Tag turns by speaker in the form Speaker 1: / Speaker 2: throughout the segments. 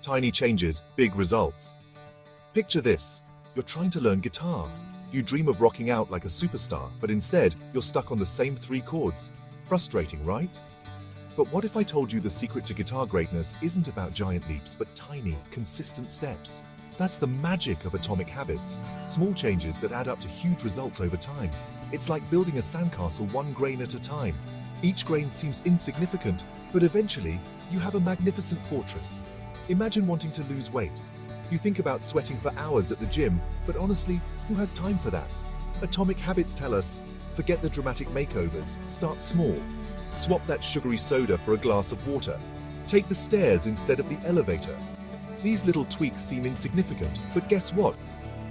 Speaker 1: Tiny changes, big results. Picture this. You're trying to learn guitar. You dream of rocking out like a superstar, but instead, you're stuck on the same 3 chords. Frustrating, right? But what if I told you the secret to guitar greatness isn't about giant leaps, but tiny, consistent steps? That's the magic of atomic habits. Small changes that add up to huge results over time. It's like building a sandcastle 1 grain at a time. Each grain seems insignificant, but eventually, you have a magnificent fortress. Imagine wanting to lose weight. You think about sweating for hours at the gym, but honestly, who has time for that? Atomic habits tell us, forget the dramatic makeovers, start small. Swap that sugary soda for a glass of water. Take the stairs instead of the elevator. These little tweaks seem insignificant, but guess what?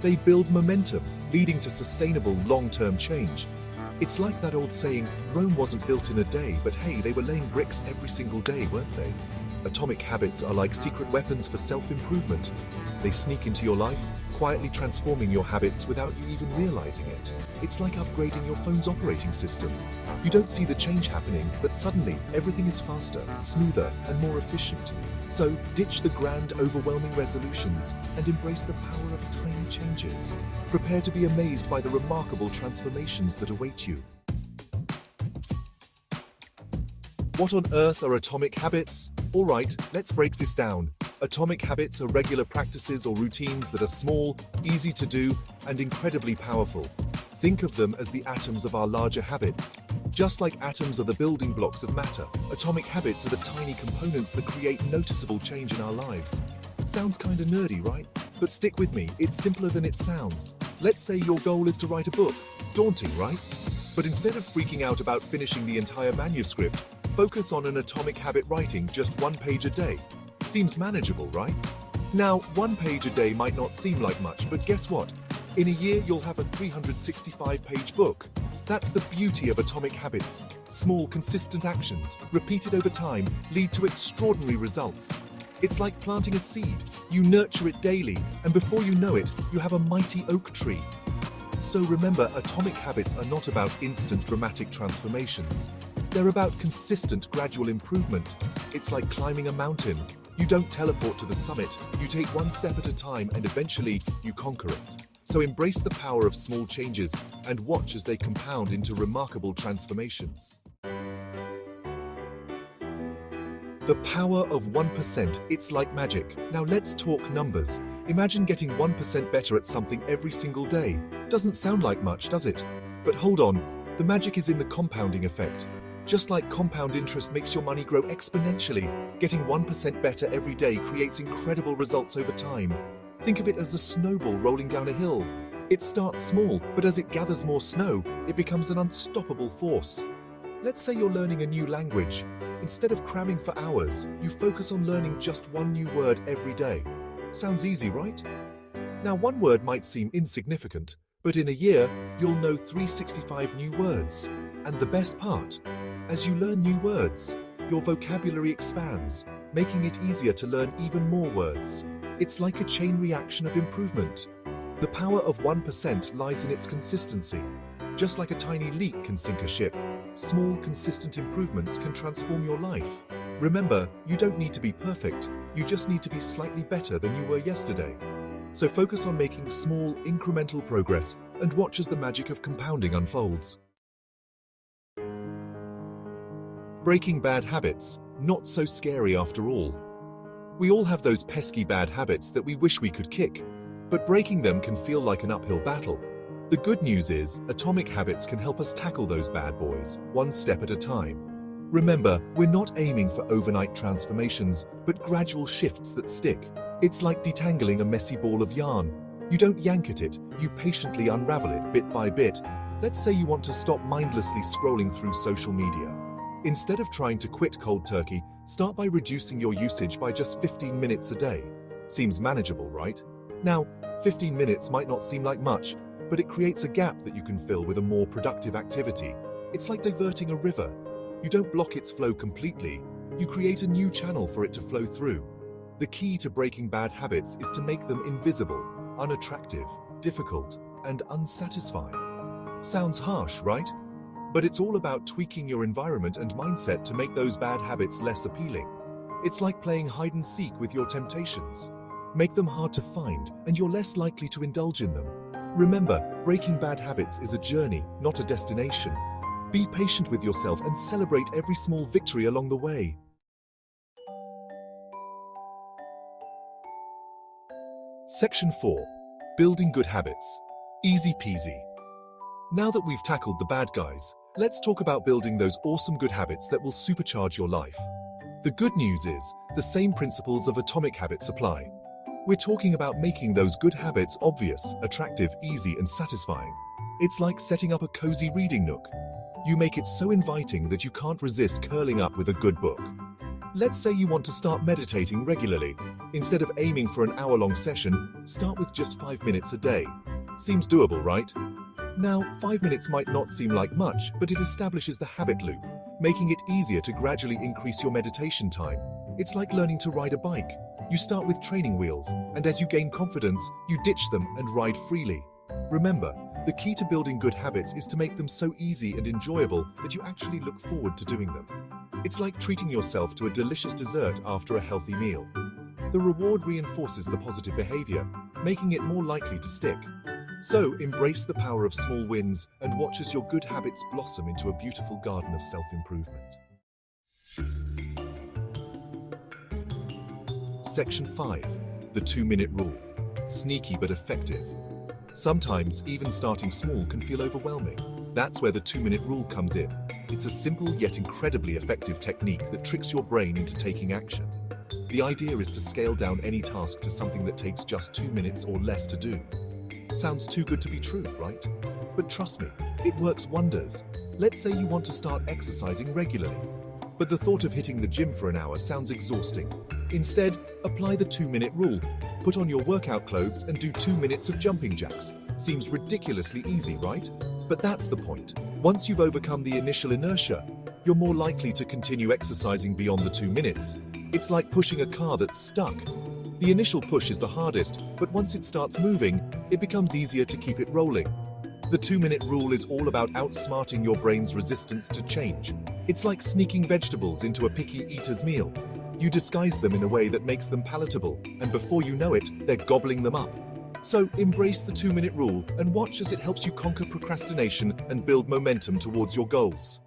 Speaker 1: They build momentum, leading to sustainable long-term change. It's like that old saying, Rome wasn't built in a day, but hey, they were laying bricks every single day, weren't they? Atomic habits are like secret weapons for self-improvement. They sneak into your life, quietly transforming your habits without you even realizing it. It's like upgrading your phone's operating system. You don't see the change happening, but suddenly everything is faster, smoother, and more efficient. So ditch the grand, overwhelming resolutions and embrace the power of tiny changes. Prepare to be amazed by the remarkable transformations that await you. What on earth are atomic habits? All right, let's break this down. Atomic habits are regular practices or routines that are small, easy to do, and incredibly powerful. Think of them as the atoms of our larger habits. Just like atoms are the building blocks of matter, atomic habits are the tiny components that create noticeable change in our lives. Sounds kinda nerdy, right? But stick with me, it's simpler than it sounds. Let's say your goal is to write a book. Daunting, right? But instead of freaking out about finishing the entire manuscript, focus on an atomic habit writing just 1 page a day. Seems manageable, right? Now, 1 page a day might not seem like much, but guess what? In a year, you'll have a 365-page book. That's the beauty of atomic habits. Small, consistent actions, repeated over time, lead to extraordinary results. It's like planting a seed. You nurture it daily, and before you know it, you have a mighty oak tree. So remember, atomic habits are not about instant dramatic transformations. They're about consistent, gradual improvement. It's like climbing a mountain. You don't teleport to the summit, you take 1 step at a time and eventually you conquer it. So embrace the power of small changes and watch as they compound into remarkable transformations. The power of 1%, it's like magic. Now let's talk numbers. Imagine getting 1% better at something every single day. Doesn't sound like much, does it? But hold on, the magic is in the compounding effect. Just like compound interest makes your money grow exponentially, getting 1% better every day creates incredible results over time. Think of it as a snowball rolling down a hill. It starts small, but as it gathers more snow, it becomes an unstoppable force. Let's say you're learning a new language. Instead of cramming for hours, you focus on learning just 1 new word every day. Sounds easy, right? Now, 1 word might seem insignificant, but in a year, you'll know 365 new words. And the best part, as you learn new words, your vocabulary expands, making it easier to learn even more words. It's like a chain reaction of improvement. The power of 1% lies in its consistency. Just like a tiny leak can sink a ship, small, consistent improvements can transform your life. Remember, you don't need to be perfect, you just need to be slightly better than you were yesterday. So focus on making small, incremental progress and watch as the magic of compounding unfolds. Breaking bad habits, not so scary after all. We all have those pesky bad habits that we wish we could kick, but breaking them can feel like an uphill battle. The good news is, atomic habits can help us tackle those bad boys, 1 step at a time. Remember, we're not aiming for overnight transformations, but gradual shifts that stick. It's like detangling a messy ball of yarn. You don't yank at it, you patiently unravel it bit by bit. Let's say you want to stop mindlessly scrolling through social media. Instead of trying to quit cold turkey, start by reducing your usage by just 15 minutes a day. Seems manageable, right? Now, 15 minutes might not seem like much, but it creates a gap that you can fill with a more productive activity. It's like diverting a river. You don't block its flow completely, you create a new channel for it to flow through. The key to breaking bad habits is to make them invisible, unattractive, difficult, and unsatisfying. Sounds harsh, right? But it's all about tweaking your environment and mindset to make those bad habits less appealing. It's like playing hide and seek with your temptations. Make them hard to find, and you're less likely to indulge in them. Remember, breaking bad habits is a journey, not a destination. Be patient with yourself and celebrate every small victory along the way. Section 4. Building good habits. Easy peasy. Now that we've tackled the bad guys, let's talk about building those awesome good habits that will supercharge your life. The good news is, the same principles of atomic habits apply. We're talking about making those good habits obvious, attractive, easy, and satisfying. It's like setting up a cozy reading nook. You make it so inviting that you can't resist curling up with a good book. Let's say you want to start meditating regularly. Instead of aiming for an hour-long session, start with just 5 minutes a day. Seems doable, right? Now, 5 minutes might not seem like much, but it establishes the habit loop, making it easier to gradually increase your meditation time. It's like learning to ride a bike. You start with training wheels, and as you gain confidence, you ditch them and ride freely. Remember, the key to building good habits is to make them so easy and enjoyable that you actually look forward to doing them. It's like treating yourself to a delicious dessert after a healthy meal. The reward reinforces the positive behavior, making it more likely to stick. So, embrace the power of small wins and watch as your good habits blossom into a beautiful garden of self-improvement. Section 5. The 2-minute rule. Sneaky but effective. Sometimes, even starting small can feel overwhelming. That's where the 2-minute rule comes in. It's a simple yet incredibly effective technique that tricks your brain into taking action. The idea is to scale down any task to something that takes just 2 minutes or less to do. Sounds too good to be true, right? But trust me, it works wonders. Let's say you want to start exercising regularly, but the thought of hitting the gym for an hour sounds exhausting. Instead, apply the 2-minute rule. Put on your workout clothes and do 2 minutes of jumping jacks. Seems ridiculously easy, right? But that's the point. Once you've overcome the initial inertia, you're more likely to continue exercising beyond the 2 minutes. It's like pushing a car that's stuck. The initial push is the hardest, but once it starts moving, it becomes easier to keep it rolling. The 2-minute rule is all about outsmarting your brain's resistance to change. It's like sneaking vegetables into a picky eater's meal. You disguise them in a way that makes them palatable, and before you know it, they're gobbling them up. So embrace the 2-minute rule and watch as it helps you conquer procrastination and build momentum towards your goals.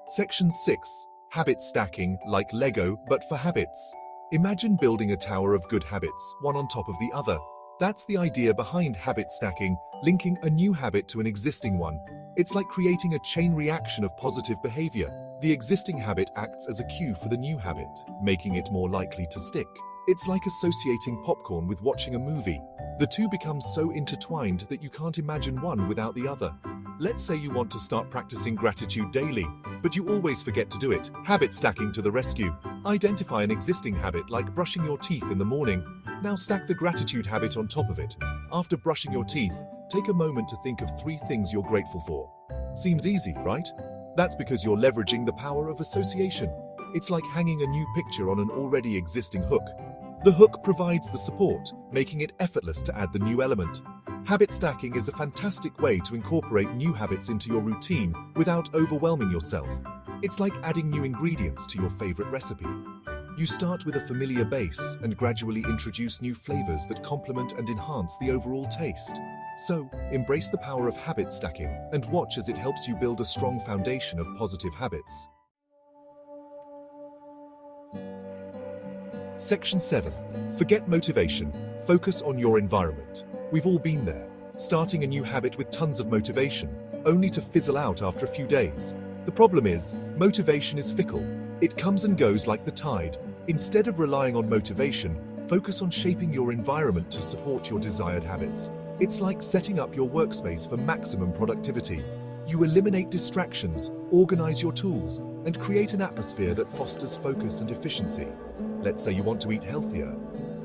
Speaker 1: Section 6. Habit stacking, like Lego, but for habits. Imagine building a tower of good habits, one on top of the other. That's the idea behind habit stacking, linking a new habit to an existing one. It's like creating a chain reaction of positive behavior. The existing habit acts as a cue for the new habit, making it more likely to stick. It's like associating popcorn with watching a movie. The two become so intertwined that you can't imagine one without the other. Let's say you want to start practicing gratitude daily, but you always forget to do it. Habit stacking to the rescue. Identify an existing habit like brushing your teeth in the morning. Now stack the gratitude habit on top of it. After brushing your teeth, take a moment to think of 3 things you're grateful for. Seems easy, right? That's because you're leveraging the power of association. It's like hanging a new picture on an already existing hook. The hook provides the support, making it effortless to add the new element. Habit stacking is a fantastic way to incorporate new habits into your routine without overwhelming yourself. It's like adding new ingredients to your favorite recipe. You start with a familiar base and gradually introduce new flavors that complement and enhance the overall taste. So, embrace the power of habit stacking and watch as it helps you build a strong foundation of positive habits. Section 7. Forget motivation. Focus on your environment. We've all been there, starting a new habit with tons of motivation, only to fizzle out after a few days. The problem is, motivation is fickle. It comes and goes like the tide. Instead of relying on motivation, focus on shaping your environment to support your desired habits. It's like setting up your workspace for maximum productivity. You eliminate distractions, organize your tools, and create an atmosphere that fosters focus and efficiency. Let's say you want to eat healthier,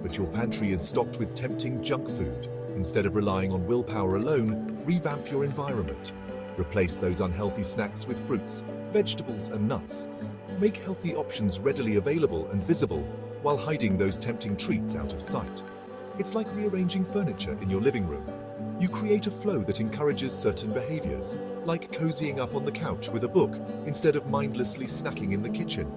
Speaker 1: but your pantry is stocked with tempting junk food. Instead of relying on willpower alone, revamp your environment. Replace those unhealthy snacks with fruits, vegetables, and nuts. Make healthy options readily available and visible, while hiding those tempting treats out of sight. It's like rearranging furniture in your living room. You create a flow that encourages certain behaviors. like cozying up on the couch with a book instead of mindlessly snacking in the kitchen.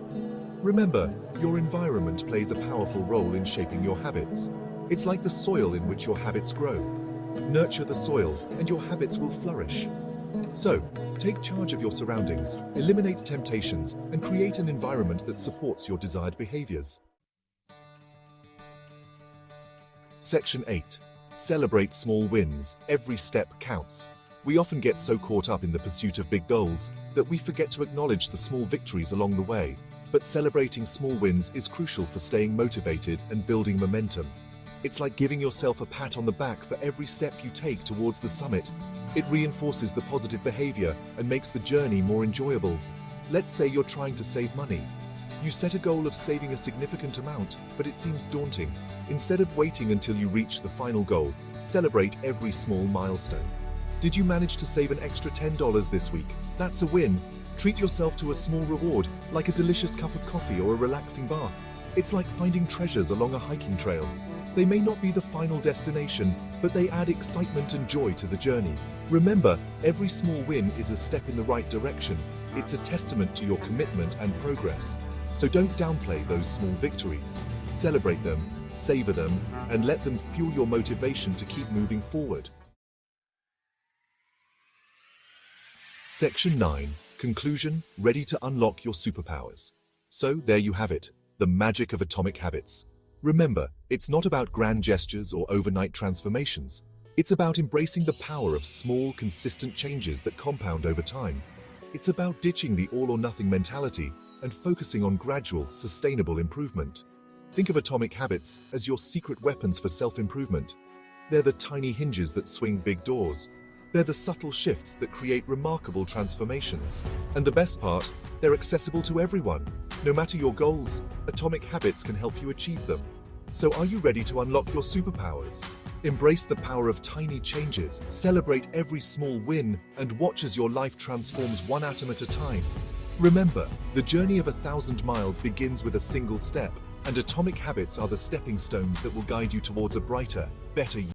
Speaker 1: Remember, your environment plays a powerful role in shaping your habits. It's like the soil in which your habits grow. Nurture the soil, and your habits will flourish. So, take charge of your surroundings, eliminate temptations, and create an environment that supports your desired behaviors. Section 8. Celebrate small wins. Every step counts. We often get so caught up in the pursuit of big goals that we forget to acknowledge the small victories along the way. But celebrating small wins is crucial for staying motivated and building momentum. It's like giving yourself a pat on the back for every step you take towards the summit. It reinforces the positive behavior and makes the journey more enjoyable. Let's say you're trying to save money. You set a goal of saving a significant amount, but it seems daunting. Instead of waiting until you reach the final goal, celebrate every small milestone. Did you manage to save an extra $10 this week? That's a win. Treat yourself to a small reward, like a delicious cup of coffee or a relaxing bath. It's like finding treasures along a hiking trail. They may not be the final destination, but they add excitement and joy to the journey. Remember, every small win is a step in the right direction. It's a testament to your commitment and progress. So don't downplay those small victories. Celebrate them, savor them, and let them fuel your motivation to keep moving forward. Section 9. Conclusion. Ready to unlock your superpowers. So there you have it, the magic of atomic habits. Remember, it's not about grand gestures or overnight transformations. It's about embracing the power of small, consistent changes that compound over time. It's about ditching the all-or-nothing mentality and focusing on gradual, sustainable improvement. Think of atomic habits as your secret weapons for self-improvement. They're the tiny hinges that swing big doors. They're the subtle shifts that create remarkable transformations. And the best part, they're accessible to everyone. No matter your goals, atomic habits can help you achieve them. So are you ready to unlock your superpowers? Embrace the power of tiny changes, celebrate every small win, and watch as your life transforms one atom at a time. Remember, the journey of 1,000 miles begins with a single step, and atomic habits are the stepping stones that will guide you towards a brighter, better you.